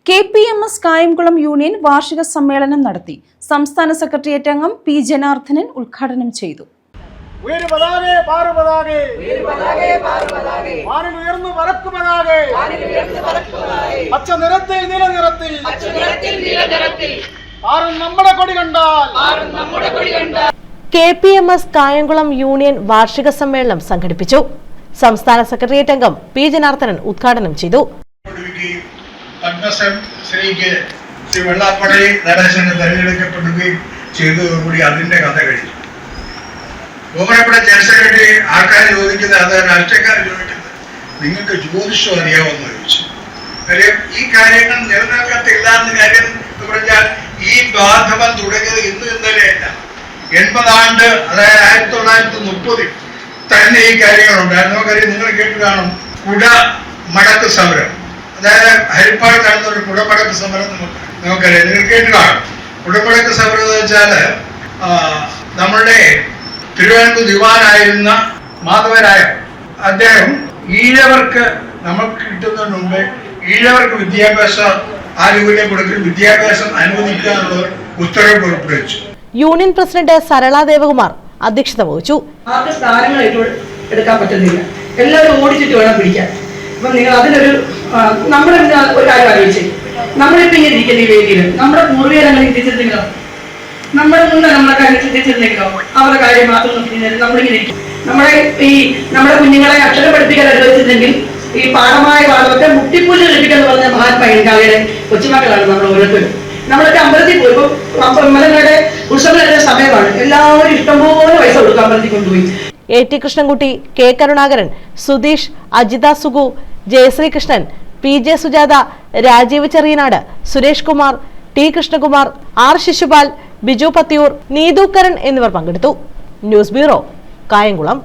KPMS Kayamkulam union വാർഷിക സമ്മേളനം നടത്തി. സംസ്ഥാന സെക്രട്ടേറിയറ്റ് അംഗം പി ജനാർദ്ദനൻ ഉദ്ഘാടനം ചെയ്തു. KPMS കായംകുളം യൂണിയൻ വാർഷിക സമ്മേളനം സംഘടിപ്പിച്ചു. സംസ്ഥാന സെക്രട്ടേറിയറ്റ് അംഗം പി ജനാർദ്ദനൻ ഉദ്ഘാടനം ചെയ്തു. പത്മശ്രീ ശ്രീ വെള്ളാപ്പള്ളി നടേശന് തെരഞ്ഞെടുക്കപ്പെടുകയും ചെയ്തതോടുകൂടി അതിന്റെ കഥ കഴിഞ്ഞു. ബഹുമാനപ്പെട്ട ജനറൽ സെക്രട്ടറി ആൾക്കാർ ചോദിക്കുന്നത്, അത് രാഷ്ട്രീയക്കാർ ചോദിക്കുന്നത്, നിങ്ങൾക്ക് ജ്യോതിഷം അറിയാമെന്ന് ചോദിച്ചു. കാര്യം ഈ കാര്യങ്ങൾ നിലനിൽക്കത്തില്ല എന്ന കാര്യം എന്ന് പറഞ്ഞാൽ ഈ ബാന്ധവം തുടങ്ങിയത് ഇന്ന് ഇന്നലെയല്ല. 80 ആണ്ട്, അതായത് 1930 തന്നെ ഈ കാര്യങ്ങളുണ്ടായിരുന്നു. നമുക്കറിയാം, നിങ്ങൾ കേട്ട് കാണും, കുട മടക്ക് സമരം. അതായത് ഹരിപ്പാട് നടന്ന ഒരു കുടമടക്ക് സമരം നമുക്കറിയാം, നിങ്ങൾ കേട്ട് കാണും. കുടമടക്ക് സമരം എന്ന് വെച്ചാല് നമ്മളുടെ തിരുവനന്തപുരം ദിവാനായിരുന്ന മാധവരായ അദ്ദേഹം ഈഴവർക്ക് നമുക്ക് കിട്ടുന്നതിന് മുമ്പേ ഈഴവർക്ക് വിദ്യാഭ്യാസ ആനുകൂല്യം കൊടുക്കുന്ന വിദ്യാഭ്യാസം അനുവദിക്കുക എന്നുള്ള ഉത്തരവ് പുറപ്പെടുവിച്ചു. യൂണിയൻ പ്രസിഡന്റ് സരള ദേവകുമാർ അധ്യക്ഷത വഹിച്ചു. ആർക്ക് സ്ഥാനങ്ങൾ എടുക്കാൻ പറ്റുന്നില്ല, എല്ലാവരും ഓടിച്ചിട്ട് വേണം പിടിക്കാൻ. അപ്പൊ നിങ്ങൾ അതിനൊരു നമ്മുടെ ഒരു കാര്യം ആലോചിച്ച്, നമ്മളിപ്പോ ഇങ്ങനെ ഇരിക്കുന്ന ഈ വേദിയിൽ നമ്മുടെ പൂർവ്വീകരങ്ങൾ ചിന്തിച്ചിരുന്നെങ്കിലോ, നമ്മുടെ മുന്നേ നമ്മളെ കാര്യം ചിന്തിച്ചിരുന്നെങ്കിലോ, അവരുടെ കാര്യം മാത്രം നോക്കിയിരുന്നെങ്കിൽ നമ്മളിങ്ങനെ ഇരിക്കും. നമ്മുടെ കുഞ്ഞുങ്ങളെ അക്ഷരം പഠിപ്പിക്കാൻ അനുവദിച്ചിരുന്നെങ്കിൽ ഈ പാഠമായ പാഠമൊക്കെ മുട്ടിപ്പൂല് ലഭിക്കുക എന്ന് പറഞ്ഞ മഹാത്മാ ഗാന്ധിയുടെ കൊച്ചുമക്കളാണ് നമ്മൾ ഓരോരുത്തരും. നമ്മളൊക്കെ അമ്പലത്തിൽ പോയി, ഇപ്പൊ അമ്പലങ്ങളുടെ ഉത്സവങ്ങളുടെ സമയമാണ്, എല്ലാവരും ഇഷ്ടംപോലെ പൈസ കൊടുക്കും, അമ്പലത്തിൽ കൊണ്ടുപോയി. AT Krishnankutty, K Karunakaran, Sudheesh, Ajitha Sugu, Jayashree Krishnan, PJ Sujatha, Rajeev Cheriyanad, Suresh Kumar, T Krishnakumar, R Shishupal, Biju Pathiyoor, Neethu Karan എന്നിവർ പങ്കെടുത്തു. News bureau, Kayamkulam.